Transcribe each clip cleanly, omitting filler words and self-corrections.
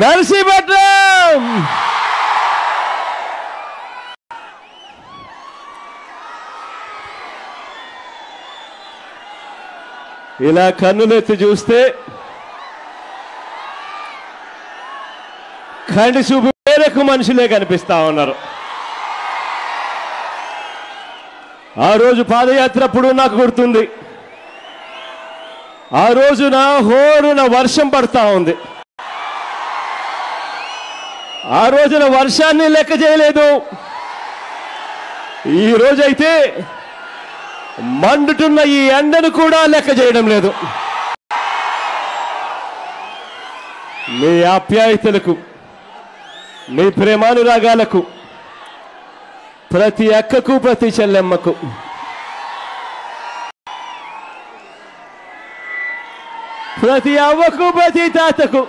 నర్సీపట్నం. ఇలా కన్నులెత్తి చూస్తే కంటి చూపు వేరకు మనుషులే కనిపిస్తా ఉన్నారు. ఆ రోజు పాదయాత్ర అప్పుడు నాకు గుర్తుంది. ఆ రోజున హోరున వర్షం పడతా ఉంది. ఆ రోజున వర్షాన్ని లెక్క చేయలేదు. ఈ రోజైతే మండుతున్న ఈ ఎండను కూడా లెక్క చేయడం లేదు. మీ ఆప్యాయతలకు, మీ ప్రేమానురాగాలకు, ప్రతి అక్కకు, ప్రతి చెల్లెమ్మకు, ప్రతి అవ్వకు, ప్రతి తాతకు,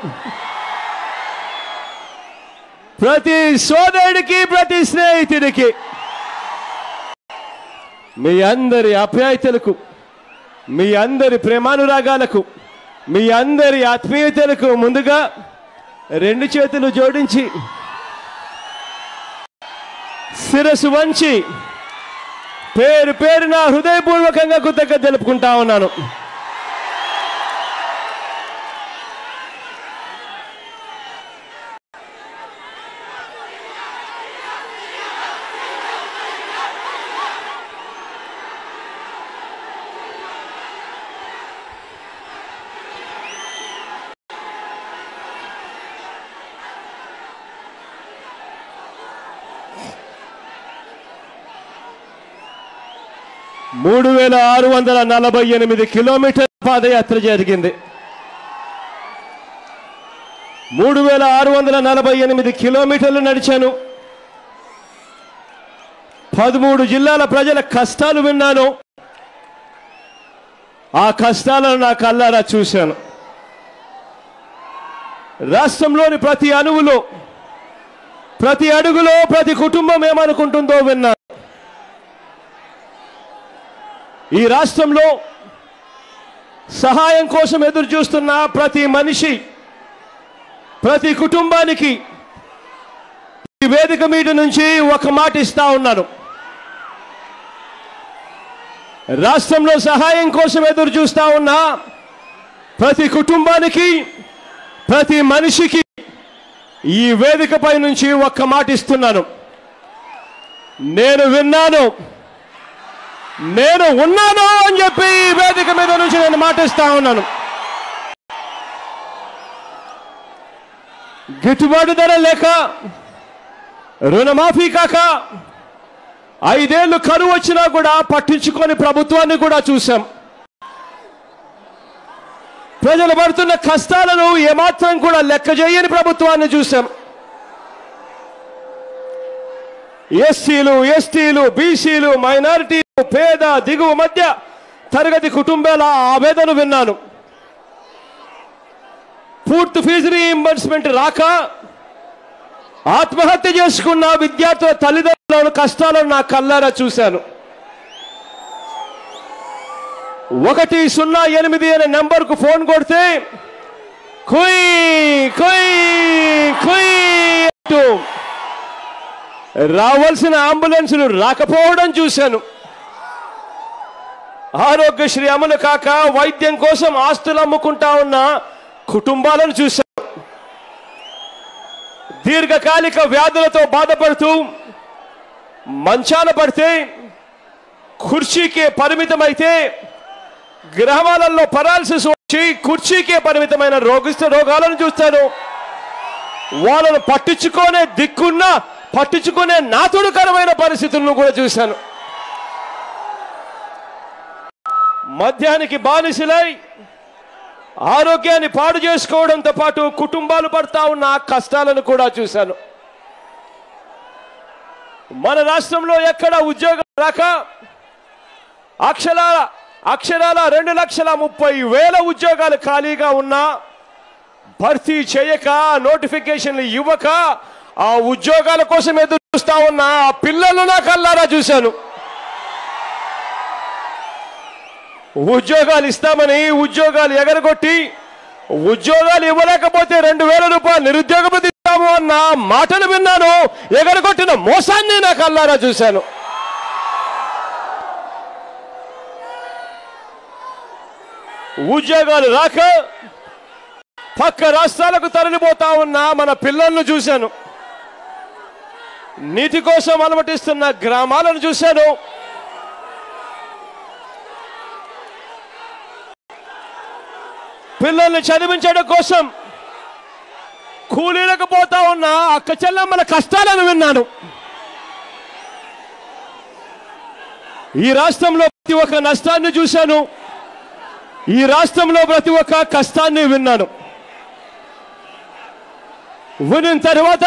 ప్రతి సోదరుడికి, ప్రతి స్నేహితుడికి, మీ అందరి ఆప్యాయతలకు, మీ అందరి ప్రేమానురాగాలకు, మీ అందరి ఆత్మీయతలకు ముందుగా రెండు చేతులు జోడించి శిరస్సు వంచి పేరు పేరున హృదయపూర్వకంగా కృతజ్ఞత తెలుపుకుంటా ఉన్నాను. మూడు 3648 కిలోమీటర్ల పాదయాత్ర జరిగింది. 3648 కిలోమీటర్లు నడిచాను. 13 జిల్లాల ప్రజల కష్టాలు విన్నాను. ఆ కష్టాలను నా కళ్ళారా చూశాను. రాష్ట్రంలోని ప్రతి అణువులో, ప్రతి అడుగులో, ప్రతి కుటుంబం ఏమనుకుంటుందో విన్నాను. ఈ రాష్ట్రంలో సహాయం కోసం ఎదురు చూస్తున్న ప్రతి మనిషి, ప్రతి కుటుంబానికి ఈ వేదిక మీద నుంచి ఒక మాట ఇస్తా ఉన్నాను. రాష్ట్రంలో సహాయం కోసం ఎదురు చూస్తా ఉన్న ప్రతి కుటుంబానికి, ప్రతి మనిషికి ఈ వేదికపై నుంచి ఒక్క మాట ఇస్తున్నాను. నేను విన్నాను, నేను ఉన్నాను అని చెప్పి ఈ వేదిక మీద నుంచి నేను మాటిస్తా ఉన్నాను. గిట్టుబాటు ధర లేక, రుణమాఫీ కాక, 5 ఏళ్ళు కరువు వచ్చినా కూడా పట్టించుకొని ప్రభుత్వాన్ని కూడా చూశాం. ప్రజలు పడుతున్న కష్టాలను ఏమాత్రం కూడా లెక్క చేయని ప్రభుత్వాన్ని చూశాం. ఎస్సీలు, ఎస్టీలు, బీసీలు, మైనారిటీలు, పేద దిగువ మధ్య తరగతి కుటుంబాల ఆవేదన విన్నాను. పూర్తి ఫీజు రీయింబర్స్మెంట్ రాక ఆత్మహత్య చేసుకున్న విద్యార్థుల తల్లిదండ్రుల కష్టాలను నా కళ్ళారా చూశాను. 108 అనే నెంబర్కు ఫోన్ కొడితే కుయ్ కుయ్ కుయ్ అంటూ రావాల్సిన అంబులెన్సులు రాకపోవడం చూశాను. ఆరోగ్యశ్రీ అమలు కాక వైద్యం కోసం ఆస్తులు అమ్ముకుంటా ఉన్న కుటుంబాలను చూశాను. దీర్ఘకాలిక వ్యాధులతో బాధపడుతూ మంచాన పడితే, కుర్చీకే పరిమితమైతే, గ్రామాలలో పరాలసిస్ వచ్చి కుర్చీకే పరిమితమైన రోగాలను చూస్తాను. వాళ్ళను పట్టించుకునే దిక్కున్న, పట్టించుకునే నాతుడుకరమైన పరిస్థితులను కూడా చూశాను. మద్యానికి బానిసలై ఆరోగ్యాన్ని పాడు చేసుకోవడంతో పాటు కుటుంబాలు పడతా ఉన్న కష్టాలను కూడా చూశాను. మన రాష్ట్రంలో ఎక్కడ ఉద్యోగం రాక అక్షరాల 2,30,000 ఉద్యోగాలు ఖాళీగా ఉన్నా భర్తీ చేయక, నోటిఫికేషన్లు ఇవ్వక ఆ ఉద్యోగాల కోసం ఎదురు చూస్తా ఉన్న ఆ పిల్లలు నా కళ్ళారా చూశాను. ఉద్యోగాలు ఇస్తామని ఉద్యోగాలు ఎగరగొట్టి ఉద్యోగాలు ఇవ్వలేకపోతే 2000 రూపాయలు నిరుద్యోగ భృతి ఇస్తాము అన్న మాటలు విన్నాను. ఎగరగొట్టిన మోసాన్ని నా కళ్ళారా చూశాను. ఉద్యోగాలు రాక పక్క రాష్ట్రాలకు తరలిపోతా ఉన్న మన పిల్లలను చూశాను. నీటి కోసం అలమటిస్తున్న గ్రామాలను చూశాను. పిల్లల్ని చదివించడం కోసం కూలీలకు పోతా ఉన్న అక్క చెల్లెమ్మల కష్టాలను విన్నాను. ఈ రాష్ట్రంలో ప్రతి ఒక్క నష్టాన్ని చూశాను. ఈ రాష్ట్రంలో ప్రతి ఒక్క కష్టాన్ని విన్నాను. విన్న తర్వాత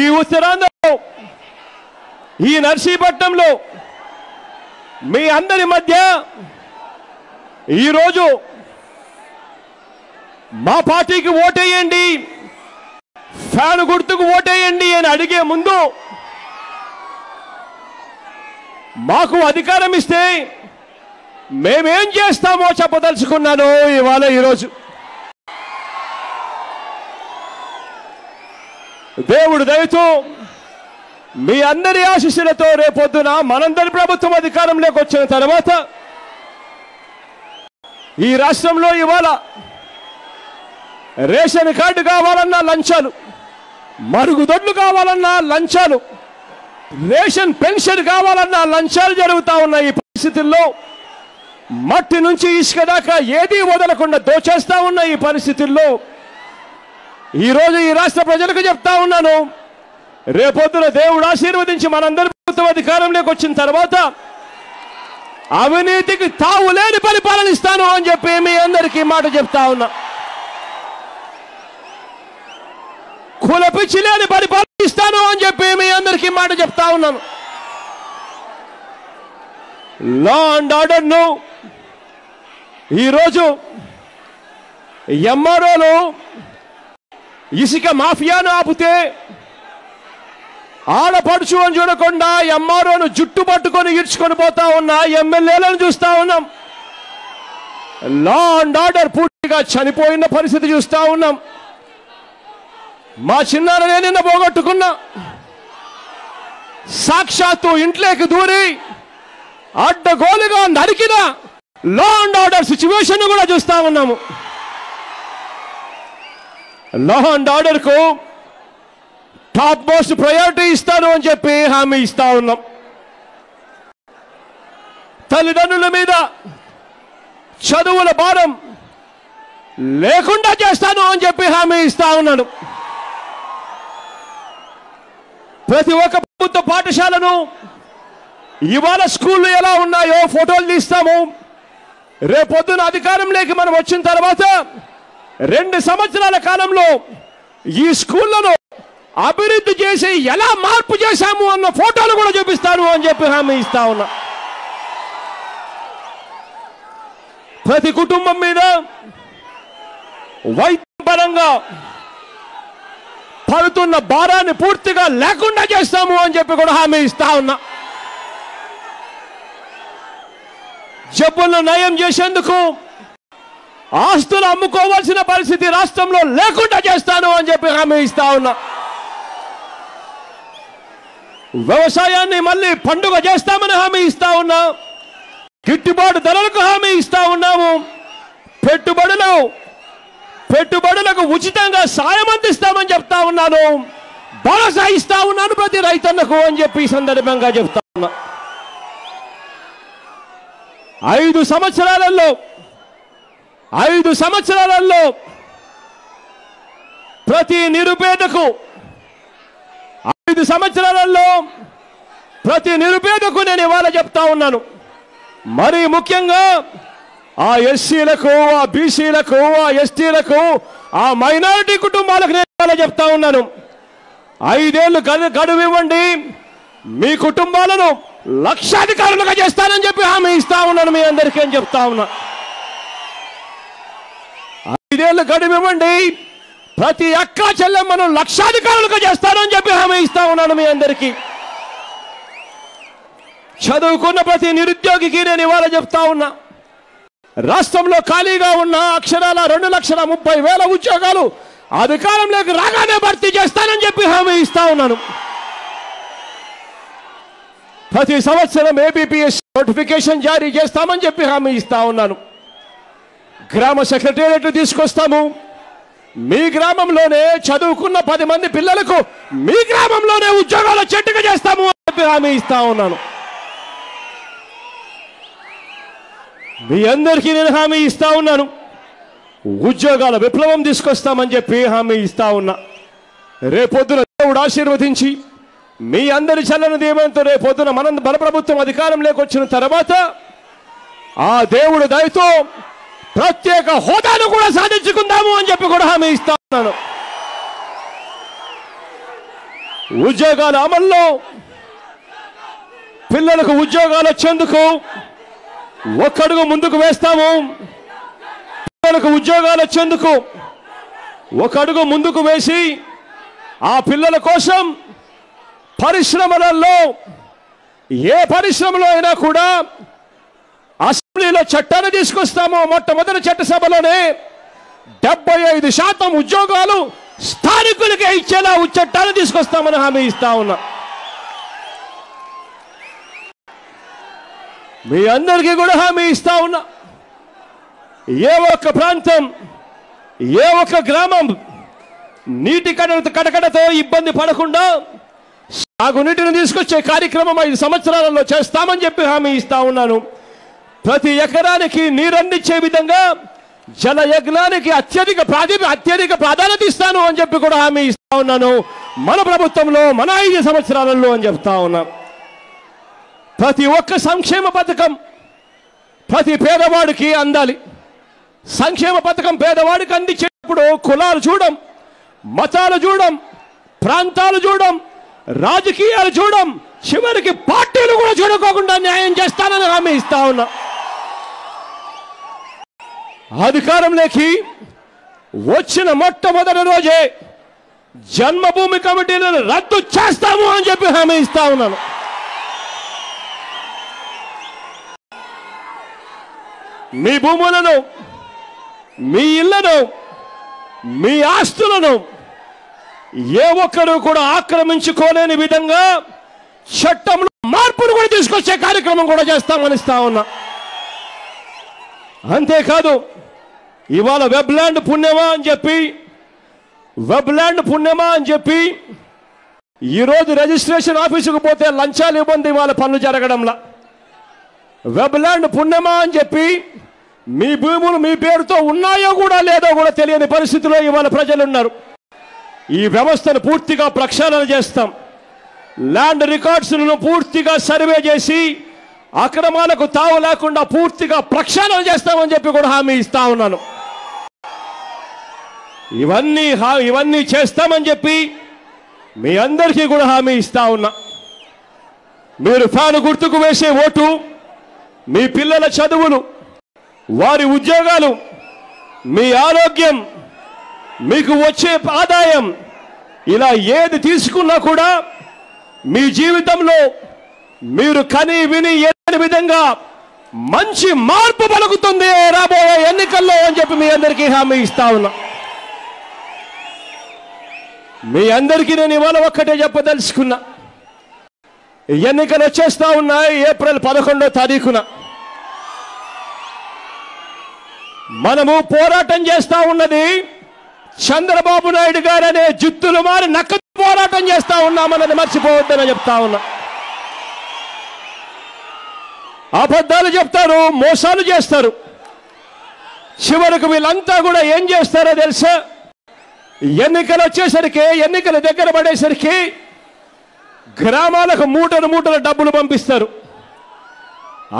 ఈ ఉత్తరాంధ్రలో ఈ నర్సీపట్నంలో మీ అందరి మధ్య ఈరోజు మా పార్టీకి ఓటేయండి, ఫ్యాన్ గుర్తుకు ఓటేయండి అని అడిగే ముందు మాకు అధికారం ఇస్తే మేమేం చేస్తామో చెప్పదలుచుకున్నాను ఇవాళ ఈరోజు. దేవుడు దయతో మీ అందరి ఆశీస్సులతో రేపొద్దున మనందరి ప్రభుత్వం అధికారంలోకి వచ్చిన తర్వాత ఈ రాష్ట్రంలో ఇవాళ రేషన్ కార్డు కావాలన్నా లంచాలు, మరుగుదొడ్లు కావాలన్నా లంచాలు, రేషన్ పెన్షన్ కావాలన్నా లంచాలు జరుగుతూ ఉన్న ఈ పరిస్థితుల్లో మట్టి నుంచి ఇసుక దాకా ఏదీ వదలకుండా దోచేస్తా ఉన్న ఈ పరిస్థితుల్లో ఈరోజు ఈ రాష్ట్ర ప్రజలకు చెప్తా ఉన్నాను, రేపొద్దున దేవుడు ఆశీర్వదించి మనందరి ప్రభుత్వం అధికారంలోకి వచ్చిన తర్వాత అవినీతికి తావు లేని పరిపాలన ఇస్తాను అని చెప్పి మీ అందరికీ మాట చెప్తా ఉన్నా. కులపిచ్చి లేని పరిపాలన ఇస్తాను అని చెప్పి మీ అందరికీ మాట చెప్తా ఉన్నాను. లా అండ్ ఆర్డర్ను ఈరోజు ఎంఆర్ఓలు ఇసుక మాఫియాను ఆపితే ఆడపడుచు అని చూడకుండా ఎంఆర్ఓను జుట్టు పట్టుకొని ఈడ్చుకొని పోతా ఉన్న ఎమ్మెల్యేలను చూస్తా ఉన్నాం. లా అండ్ ఆర్డర్ పూర్తిగా చనిపోయిన పరిస్థితి చూస్తా ఉన్నాం. మా చిన్నారనే నిన్న పోగొట్టుకున్నా, సాక్షాత్తు ఇంట్లోకి దూరి అడ్డగోలుగా నరికిన లా అండ్ ఆర్డర్ సిచ్యువేషన్ కూడా చూస్తా ఉన్నాము. లా అండ్ ఆర్డర్ కు టాప్ మోస్ట్ ప్రయారిటీ ఇస్తాను అని చెప్పి హామీ ఇస్తా ఉన్నాం. తల్లిదండ్రుల మీద చదువుల భారం లేకుండా చేస్తాను అని చెప్పి హామీ ఇస్తా ఉన్నాను. ప్రతి ఒక్క ప్రభుత్వ పాఠశాలను ఇవాళ స్కూళ్ళు ఎలా ఉన్నాయో ఫోటోలు తీస్తాము. రేపొద్దున అధికారంలోకి మనం వచ్చిన తర్వాత 2 సంవత్సరాల కాలంలో ఈ స్కూళ్లను అభివృద్ధి చేసి ఎలా మార్పు చేశాము అన్న ఫోటోలు కూడా చూపిస్తాను అని చెప్పి హామీ ఇస్తా ఉన్నా. ప్రతి కుటుంబం మీద వైద్యపరంగా పడుతున్న భారాన్ని పూర్తిగా లేకుండా చేస్తాము అని చెప్పి కూడా హామీ ఇస్తా ఉన్నా. జబ్బులను నయం చేసేందుకు ఆస్తులు అమ్ముకోవాల్సిన పరిస్థితి రాష్ట్రంలో లేకుండా చేస్తాను అని చెప్పి హామీ ఇస్తా ఉన్నా. వ్యవసాయాన్ని మళ్ళీ పండుగ చేస్తామని హామీ ఇస్తా ఉన్నా. గిట్టుబాటు ధరలకు హామీ ఇస్తా ఉన్నాము. పెట్టుబడులకు ఉచితంగా సాయం అందిస్తామని చెప్తా ఉన్నాను. భరోసా ఇస్తా ఉన్నాను ప్రతి రైతన్నకు అని చెప్పి ఈ సందర్భంగా చెప్తా ఉన్నా. 5 సంవత్సరాలలో ప్రతి నిరుపేదకు 5 సంవత్సరాలలో ప్రతి నిరుపేదకు నేను ఇవాళ చెప్తా ఉన్నాను. మరి ముఖ్యంగా ఆ ఎస్సీలకు, ఆ బీసీలకు, ఆ ఎస్టీలకు, ఆ మైనారిటీ కుటుంబాలకు నేను ఇవాళ చెప్తా ఉన్నాను. 5 ఏళ్ళు గడువు ఇవ్వండి, మీ కుటుంబాలను లక్షాధికారులుగా చేస్తానని చెప్పి హామీ ఇస్తా ఉన్నాను మీ అందరికీ అని చెప్తా ఉన్నా. 5 ఏళ్ళు గడువు ఇవ్వండి, ప్రతి అక్క చెల్లెమ్మను లక్షాధికారులుగా చేస్తానని చెప్పి హామీ ఇస్తా ఉన్నాను మీ అందరికీ. చదువుకున్న ప్రతి నిరుద్యోగికి నేను ఇవాళ చెప్తా ఉన్నా, రాష్ట్రంలో ఖాళీగా ఉన్న అక్షరాల 2,30,000 ఉద్యోగాలు అధికారంలోకి రాగానే భర్తీ చేస్తానని చెప్పి హామీ ఇస్తా ఉన్నాను. ప్రతి సంవత్సరం ఏబిపిఎస్ నోటిఫికేషన్ జారీ చేస్తామని చెప్పి హామీ ఇస్తా ఉన్నాను. గ్రామ సెక్రటేరియట్ తీసుకొస్తాము. మీ గ్రామంలోనే చదువుకున్న 10 మంది పిల్లలకు మీ గ్రామంలోనే ఉద్యోగాలు చెట్టుగా చేస్తాము అని చెప్పి హామీ ఇస్తా ఉన్నాను. మీ అందరికీ నేను హామీ ఇస్తా ఉన్నాను. ఉద్యోగాల విప్లవం తీసుకొస్తామని చెప్పి హామీ ఇస్తా ఉన్నా. రేపొద్దున దేవుడు ఆశీర్వదించి మీ అందరి చల్లని దీవెనతో రేపొద్దున మన ప్రభుత్వం అధికారంలోకి వచ్చిన తర్వాత ఆ దేవుడు దయతో ప్రత్యేక హోదాను కూడా సాధించుకుందాము అని చెప్పి కూడా హామీ ఇస్తా ఉన్నాను. ఉద్యోగాల అమల్లో పిల్లలకు ఉద్యోగాలు వచ్చేందుకు ఒక్కడుగు ముందుకు వేస్తాము. పిల్లలకు ఉద్యోగాలు వచ్చేందుకు ఒక అడుగు ముందుకు వేసి ఆ పిల్లల కోసం పరిశ్రమలలో ఏ పరిశ్రమలో అయినా కూడా అసెంబ్లీలో చట్టాన్ని తీసుకొస్తాము. మొట్టమొదటి చట్టసభలోనే 75% ఉద్యోగాలు స్థానికులకే ఇచ్చేలా చట్టాన్ని తీసుకొస్తామని హామీ ఇస్తా ఉన్నా. మీ అందరికీ కూడా హామీ ఇస్తా ఉన్నా. ఏ ఒక్క ప్రాంతం ఏ ఒక్క గ్రామం నీటి కటకటతో ఇబ్బంది పడకుండా సాగునీటిని తీసుకొచ్చే కార్యక్రమం 5 సంవత్సరాలలో చేస్తామని చెప్పి హామీ ఇస్తా ఉన్నాను. ప్రతి ఎకరానికి నీరందించే విధంగా జల యజ్ఞానికి అత్యధిక ప్రాధాన్యత ఇస్తాను అని చెప్పి కూడా హామీ ఇస్తా ఉన్నాను. మన ప్రభుత్వంలో మన 5 సంవత్సరాలలో అని చెప్తా ఉన్నా. ప్రతి ఒక్క సంక్షేమ పథకం ప్రతి పేదవాడికి అందాలి. సంక్షేమ పథకం పేదవాడికి అందించేటప్పుడు కులాలు చూడం, మతాలు చూడం, ప్రాంతాలు చూడం, రాజకీయాలు చూడం, చివరికి పార్టీలు కూడా చూడకోకుండా న్యాయం చేస్తానని హామీ ఇస్తా ఉన్నా. అధికారంలోకి వచ్చిన మొట్టమొదటి రోజే జన్మభూమి కమిటీలను రద్దు చేస్తాము అని చెప్పి హామీ ఇస్తా ఉన్నాను. మీ భూములను, మీ ఇళ్లను, మీ ఆస్తులను ఏ ఒక్కరు కూడా ఆక్రమించుకోలేని విధంగా చట్టంలో మార్పును కూడా తీసుకొచ్చే కార్యక్రమం కూడా చేస్తామని ఇస్తా ఉన్నా. అంతేకాదు ఇవాళ వెబ్లాండ్ పుణ్యమా అని చెప్పి ఈరోజు రిజిస్ట్రేషన్ ఆఫీసుకు పోతే లంచాలు ఇవ్వండి ఇవాళ పనులు జరగడంలా. వెబ్లాండ్ పుణ్యమా అని చెప్పి మీ భూములు మీ పేరుతో ఉన్నాయో కూడా లేదో కూడా తెలియని పరిస్థితిలో ఇవాళ ప్రజలు ఉన్నారు. ఈ వ్యవస్థను పూర్తిగా ప్రక్షాళన చేస్తాం. ల్యాండ్ రికార్డ్స్ను పూర్తిగా సర్వే చేసి అక్రమాలకు తావు లేకుండా పూర్తిగా ప్రక్షాళన చేస్తామని చెప్పి కూడా హామీ ఇస్తా ఉన్నాను. ఇవన్నీ చేస్తామని చెప్పి మీ అందరికీ కూడా హామీ ఇస్తా ఉన్నా. మీరు ఫ్యాను గుర్తుకు వేసే ఓటు మీ పిల్లల చదువులు, వారి ఉద్యోగాలు, మీ ఆరోగ్యం, మీకు వచ్చే ఆదాయం, ఇలా ఏది తీసుకున్నా కూడా మీ జీవితంలో మీరు కని విని ఎన్ని విధంగా మంచి మార్పు పలుకుతుంది రాబోయే ఎన్నికల్లో అని చెప్పి మీ అందరికీ హామీ ఇస్తా ఉన్నా. మీ అందరికీ నేను ఇవాళ ఒక్కటే చెప్పదలుచుకున్నా. ఎన్నికలు వచ్చేస్తా ఉన్నాయి. ఏప్రిల్ 11వ తారీఖున మనము పోరాటం చేస్తా ఉన్నది చంద్రబాబు నాయుడు గారు అనే జిత్తులు మారి నక్క పోరాటం చేస్తా ఉన్నామన్నది మర్చిపోవద్దని చెప్తా ఉన్నా. అబద్ధాలు చెప్తారు, మోసాలు చేస్తారు. చివరకు వీళ్ళంతా కూడా ఏం చేస్తారో తెలుసా? ఎన్నికలు వచ్చేసరికి, ఎన్నికల దగ్గర పడేసరికి గ్రామాలకు మూటల డబ్బులు పంపిస్తారు.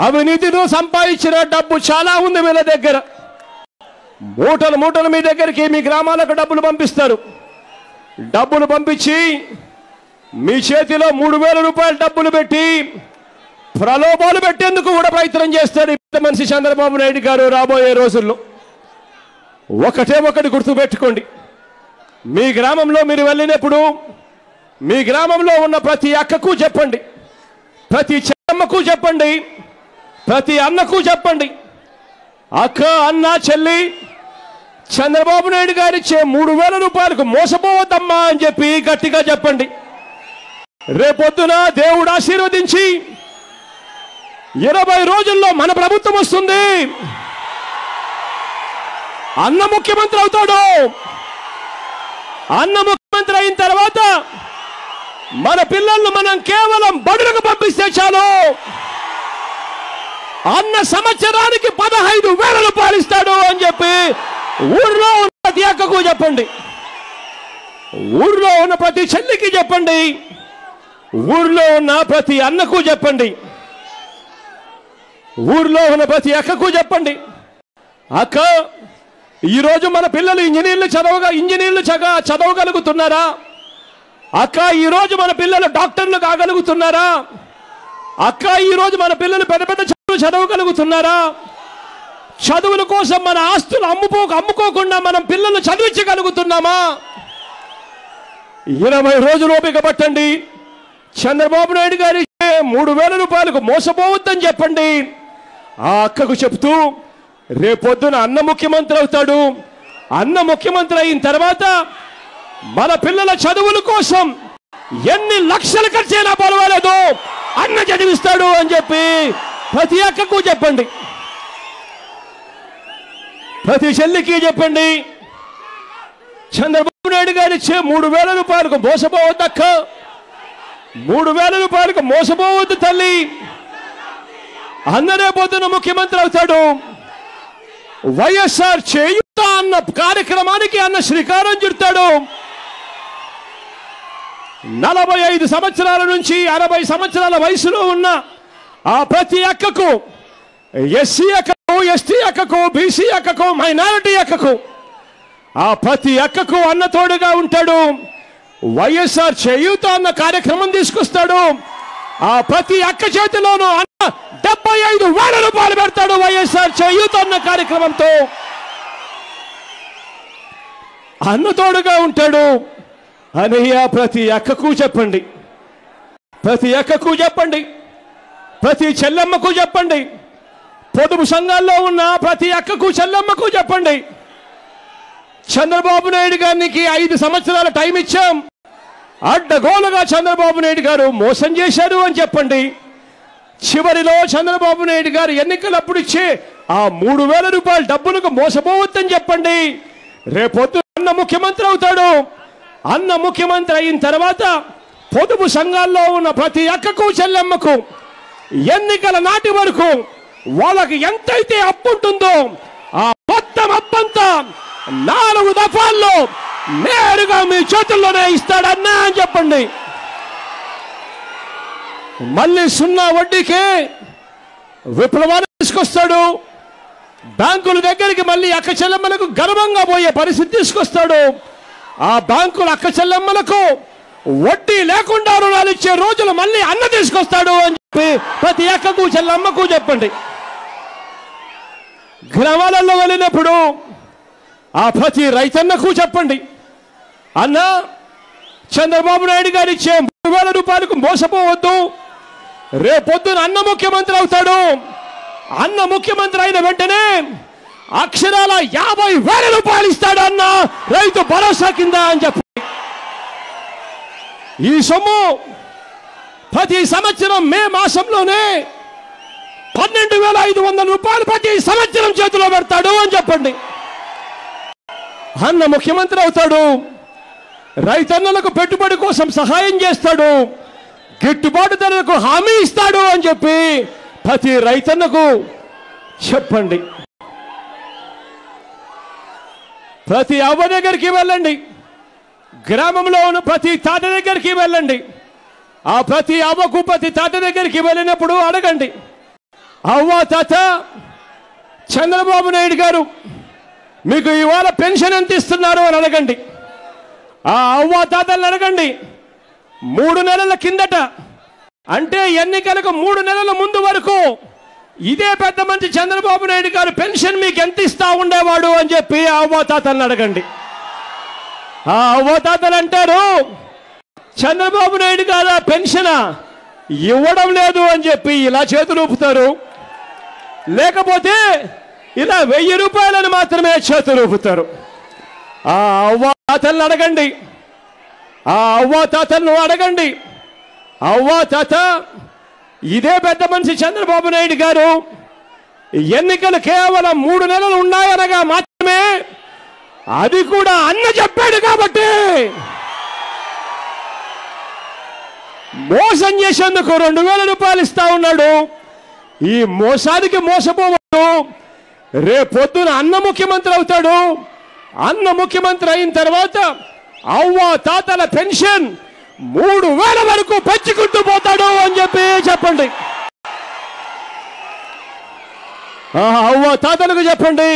అవినీతితో సంపాదించిన డబ్బు చాలా ఉంది వీళ్ళ దగ్గర. మూటలు మీ దగ్గరికి, మీ గ్రామాలకు డబ్బులు పంపిస్తారు. డబ్బులు పంపించి మీ చేతిలో 3,000 రూపాయలు డబ్బులు పెట్టి ప్రలోభాలు పెట్టేందుకు కూడా ప్రయత్నం చేస్తాడు ఈ మనిషి చంద్రబాబు నాయుడు గారు. రాబోయే రోజుల్లో ఒకటి గుర్తుపెట్టుకోండి. మీ గ్రామంలో మీరు వెళ్ళినప్పుడు మీ గ్రామంలో ఉన్న ప్రతి అక్కకు చెప్పండి, ప్రతి చెల్లమ్మకు చెప్పండి, ప్రతి అన్నకు చెప్పండి, అక్క, అన్న, చెల్లి, చంద్రబాబు నాయుడు గారు ఇచ్చే 3,000 రూపాయలకు మోసపోవద్దమ్మా అని చెప్పి గట్టిగా చెప్పండి. రేపొద్దున దేవుడు ఆశీర్వదించి 20 రోజుల్లో మన ప్రభుత్వం వస్తుంది. అన్న ముఖ్యమంత్రి అవుతాడు. అన్న ముఖ్యమంత్రి అయిన తర్వాత మన పిల్లలను మనం కేవలం బడులకు పంపిస్తే చాలు. అన్న సంవత్సరానికి 15,000 రూపాయలు ఇస్తాడు అని చెప్పి ఊర్లో ఉన్న ప్రతి అక్కకు చెప్పండి. ఊర్లో ఉన్న ప్రతి చెల్లికి చెప్పండి. ఊర్లో ఉన్న ప్రతి అన్నకు చెప్పండి. ఊర్లో ఉన్న ప్రతి అక్కకు చెప్పండి. అక్క, ఈరోజు మన పిల్లలు ఇంజనీర్లు చదవగలుగుతున్నారా? అక్క, ఈరోజు మన పిల్లలు డాక్టర్లు కాగలుగుతున్నారా? అక్క, ఈరోజు మన పిల్లలు పెద్ద పెద్ద చదువులు చదవగలుగుతున్నారా? చదువుల కోసం మన ఆస్తులు అమ్ముకోకుండా మనం పిల్లలు చదివించగలుగుతున్నామా? 20 రోజులు ఓపిక పట్టండి. చంద్రబాబు నాయుడు గారి 3,000 రూపాయలకు మోసపోవద్దని చెప్పండి. ఆ అక్కకు చెప్తూ రేపొద్దున అన్న ముఖ్యమంత్రి అవుతాడు. అన్న ముఖ్యమంత్రి అయిన తర్వాత మన పిల్లల చదువుల కోసం ఎన్ని లక్షలు ఖర్చైనా పర్వాలేదు, అన్న చదివిస్తాడు అని చెప్పి ప్రతి అక్కకు చెప్పండి. ప్రతి చెల్లికి చెప్పండి. చంద్రబాబు నాయుడు గారు ఇచ్చే 3,000 రూపాయలకు మోసపోవద్దు అక్క. 3,000 రూపాయలకు మోసపోవద్దు తల్లి. అన్ననే పొద్దున ముఖ్యమంత్రి అవుతాడు. వైఎస్ఆర్ చేయూత అన్న కార్యక్రమానికి అన్న శ్రీకారం చుడతాడు. 45 సంవత్సరాల నుంచి 60 సంవత్సరాల వయసులో ఉన్న ఆ ప్రతి అక్కకు, ఎస్సీ అక్కకు, ఎస్టీ అక్కకు, బీసీ అక్కకు, మైనారిటీ అక్కకు, ఆ ప్రతి అక్కకు అన్న తోడుగా ఉంటాడు. వైఎస్ఆర్ చేయూత అన్న కార్యక్రమం తీసుకొస్తాడు. ఆ ప్రతి అక్క చేతిలోనూ అన్న 75,000 రూపాయలు పెడతాడు. వైఎస్ఆర్ చేయూత అన్న కార్యక్రమంతో అన్న తోడుగా ఉంటాడు అని ప్రతి అక్కకు చెప్పండి. ప్రతి అక్కకు చెప్పండి. ప్రతి చెల్లెమ్మకు చెప్పండి. పొదుపు సంఘాల్లో ఉన్న ప్రతి అక్కకు, చెల్లెమ్మకు చెప్పండి. చంద్రబాబు నాయుడు గారికి 5 సంవత్సరాల టైం ఇచ్చాం. అడ్డగోలుగా చంద్రబాబు నాయుడు గారు మోసం చేశారు అని చెప్పండి. చివరిలో చంద్రబాబు నాయుడు గారు ఎన్నికలప్పుడు ఇచ్చే ఆ 3,000 రూపాయల డబ్బులకు మోసపోవద్దని చెప్పండి. రేపొద్దు అన్న ముఖ్యమంత్రి అవుతాడు. అన్న ముఖ్యమంత్రి అయిన తర్వాత పొదుపు సంఘాల్లో ఉన్న ప్రతి అక్కకు, చెల్లెమ్మకు ఎన్నికల నాటి వరకు వాళ్ళకి ఎంతైతే అప్పు ఉంటుందో ఆ మొత్తం అప్పంతా 4 దఫాల్లో నేరుగా మీ చేతుల్లోనే ఇస్తాడన్నా అని చెప్పండి. మళ్ళీ 0 వడ్డీకే విప్లవాన్ని తీసుకొస్తాడు. బ్యాంకుల దగ్గరికి మళ్ళీ అక్క చెల్లెమ్మలకు గర్వంగా పోయే పరిస్థితి తీసుకొస్తాడు. ఆ బ్యాంకుల అక్క చెల్లెమ్మలకు వడ్డీ లేకుండా రుణాలు ఇచ్చే రోజులు మళ్ళీ అన్న తీసుకొస్తాడు అని చెప్పి ప్రతి అక్కకు, చెల్లెమ్మకు చెప్పండి. గ్రామాలలో వెళ్ళినప్పుడు ఆ ప్రతి రైతన్నకు చెప్పండి. అన్న, చంద్రబాబు నాయుడు గారు ఇచ్చే 3,000 రూపాయలకు మోసపోవద్దు. రేపొద్దున అన్న ముఖ్యమంత్రి అవుతాడు. అన్న ముఖ్యమంత్రి అయిన వెంటనే అక్షరాల 50,000 రూపాయలు ఇస్తాడు అన్న రైతు భరోసా కింద అని చెప్పి ఈ సొమ్ము ప్రతి సంవత్సరం మే మాసంలోనే 12,500 రూపాయలు ప్రతి సంవత్సరం చేతిలో పెడతాడు అని చెప్పండి. అన్న ముఖ్యమంత్రి అవుతాడు. రైతన్నలకు పెట్టుబడి కోసం సహాయం చేస్తాడు. గిట్టుబాటు ధరకు హామీ ఇస్తాడు అని చెప్పి ప్రతి రైతన్నకు చెప్పండి. ప్రతి అవ్వ దగ్గరికి వెళ్ళండి. గ్రామంలో ఉన్న ప్రతి తాత దగ్గరికి వెళ్ళండి. ఆ ప్రతి అవ్వకు, ప్రతి తాత దగ్గరికి వెళ్ళినప్పుడు అడగండి, అవ్వ, తాత, చంద్రబాబు నాయుడు గారు మీకు ఇవాళ పెన్షన్ ఎంత ఇస్తున్నారు అని అడగండి. ఆ అవ్వ తాతలను అడగండి. 3 నెలల కిందట, అంటే ఎన్నికలకు 3 నెలల ముందు వరకు ఇదే పెద్ద మంచి చంద్రబాబు నాయుడు గారు పెన్షన్ మీకు ఎంత ఇస్తా ఉండేవాడు అని చెప్పి ఆ అవ్వ తాతలను అడగండి. ఆ అవ్వ తాతలు అంటారు, చంద్రబాబు నాయుడు గారు ఆ పెన్షన్ ఇవ్వడం లేదు అని చెప్పి ఇలా చేతులు ఊపుతారు. లేకపోతే ఇలా 1000 రూపాయలను మాత్రమే చేతులు ఊపుతారు. ఆ అవ్వ తాతలను అడగండి, ఆ అవ్వ తాతలను అడగండి. అవ్వ తాత, ఇదే పెద్ద మనిషి చంద్రబాబు నాయుడు గారు ఎన్నికలు కేవలం 3 నెలలు ఉన్నాయనగా మాత్రమే, అది కూడా అన్న చెప్పాడు కాబట్టి మోసం చేసేందుకు 2000 రూపాయలు ఇస్తా ఉన్నాడు. ఈ మోసానికి మోసపోవద్దు. రేపొద్దున అన్న ముఖ్యమంత్రి అవుతాడు. అన్న ముఖ్యమంత్రి అయిన తర్వాత అవ్వ తాతల పెన్షన్ 3000 వరకు పెంచుకుంటూ పోతాడు అని చెప్పి చెప్పండి. అవ్వ తాతలకు చెప్పండి,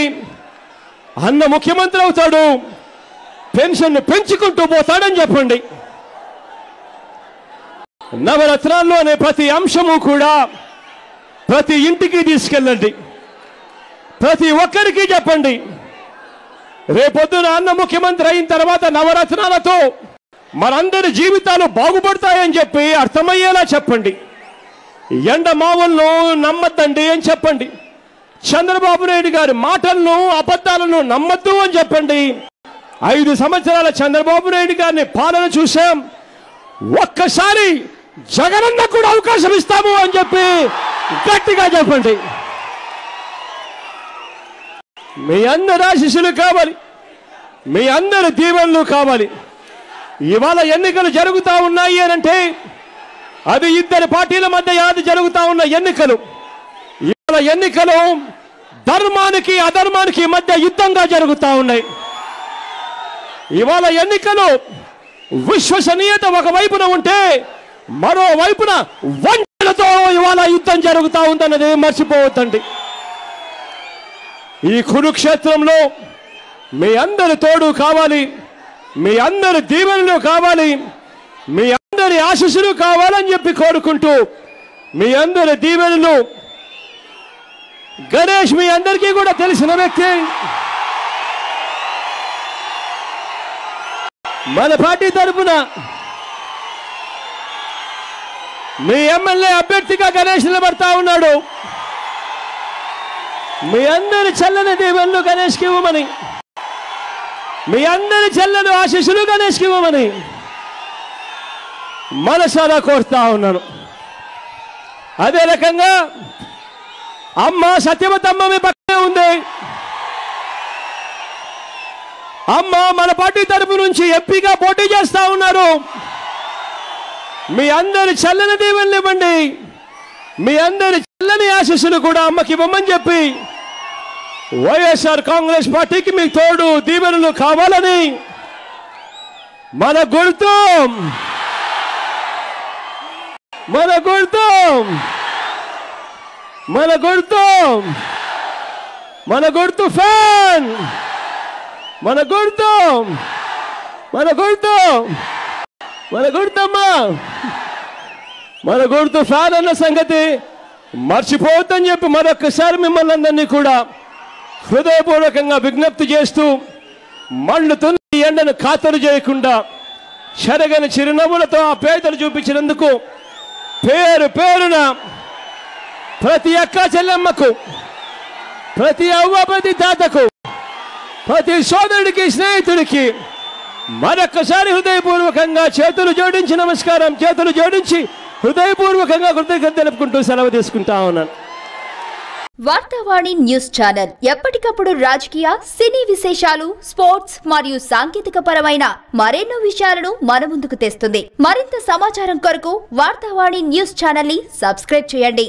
అన్న ముఖ్యమంత్రి అవుతాడు, పెన్షన్ పెంచుకుంటూ పోతాడని చెప్పండి. నవరత్నాల్లోనే ప్రతి అంశము కూడా ప్రతి ఇంటికి తీసుకెళ్ళండి. ప్రతి ఒక్కరికి చెప్పండి, రేపొద్దున అన్న ముఖ్యమంత్రి అయిన తర్వాత నవరత్నాలతో మనందరి జీవితాలు బాగుపడతాయని చెప్పి అర్థమయ్యేలా చెప్పండి. ఎండమావులను నమ్మద్దండి అని చెప్పండి. చంద్రబాబు నాయుడు గారి మాటలను అబద్ధాలను నమ్మద్దు అని చెప్పండి. 5 సంవత్సరాల చంద్రబాబు నాయుడు గారిని పాలన చూశాం. ఒక్కసారి జగనన్న కూడా అవకాశం ఇస్తాము అని చెప్పి గట్టిగా చెప్పండి. మీ అందరి ఆశీస్సులు కావాలి, మీ అందరి దీవెనలు కావాలి. ఇవాళ ఎన్నికలు జరుగుతూ ఉన్నాయి అంటే అది 2 పార్టీల మధ్య జరుగుతూ ఉన్న ఎన్నికలు. ఇవాళ ఎన్నికలు ధర్మానికి అధర్మానికి మధ్య యుద్ధంగా జరుగుతూ ఉన్నాయి. ఇవాళ ఎన్నికలు విశ్వసనీయత ఒకవైపున ఉంటే మరోవైపున వంచనతో ఇవాళ యుద్ధం జరుగుతూ ఉందన్నది మర్చిపోవద్దండి. ఈ కురుక్షేత్రంలో మీ అందరి తోడు కావాలి, మీ అందరి దీవెనలు కావాలి, మీ అందరి ఆశీస్సులు కావాలని చెప్పి కోరుకుంటూ, మీ అందరి దీవెనలు. గణేష్ మీ అందరికీ కూడా తెలిసిన వ్యక్తి. మన పార్టీ తరఫున మీ ఎమ్మెల్యే అభ్యర్థిగా గణేష్ నిలబడతా ఉన్నాడు. మీ అందరి చల్లని దీవెనలు గణేష్కి ఇవ్వమని, మీ అందరి చల్లని ఆశీస్సులు గణేష్కి ఇవ్వమని మనసారా కోరుతా ఉన్నాను. అదే రకంగా అమ్మ సత్యవతమ్మ మీ పక్కనే ఉంది. అమ్మ మన పార్టీ తరపు నుంచి ఎంపీగా పోటీ చేస్తా ఉన్నారు. మీ అందరి చల్లని దీవెనలు ఇవ్వండి, మీ అందరి చల్లని ఆశీస్సులు కూడా అమ్మకి ఇవ్వమని చెప్పి వైఎస్ఆర్ కాంగ్రెస్ పార్టీకి మీ తోడు దీవెనలు కావాలని మన గుర్తు మన గుర్తు మన గుర్తు మన గుర్తు ఫ్యాన్ మన గుర్తు మన గుర్తు మన గుర్తమ్మా మన గుర్తు ఫ్యాన్ అన్న సంగతి మర్చిపోవద్దని చెప్పి మరొకసారి మిమ్మల్ని అందరినీ కూడా హృదయపూర్వకంగా విజ్ఞప్తి చేస్తూ, మండుతున్న ఎండను ఖాతరు చేయకుండా చెరగని చిరునవ్వులతో ఆ పేదలు చూపించినందుకు పేరు పేరున ప్రతి అక్క చెల్లెమ్మకు, ప్రతి అవ్వ ప్రతి తాతకు, ప్రతి సోదరుడికి స్నేహితుడికి మరొకసారి హృదయపూర్వకంగా చేతులు జోడించి నమస్కారం, చేతులు జోడించి హృదయపూర్వకంగా కృతజ్ఞత తెలుపుకుంటూ సెలవు తీసుకుంటా ఉన్నాను. వార్తావాణి న్యూస్ ఛానల్ ఎప్పటికప్పుడు రాజకీయ, సినీ విశేషాలు, స్పోర్ట్స్ మరియు సాంకేతిక పరమైన మరెన్నో విషయాలను మన ముందుకు తెస్తుంది. మరింత సమాచారం కొరకు వార్తావాణి న్యూస్ ఛానల్ ని సబ్స్క్రైబ్ చేయండి.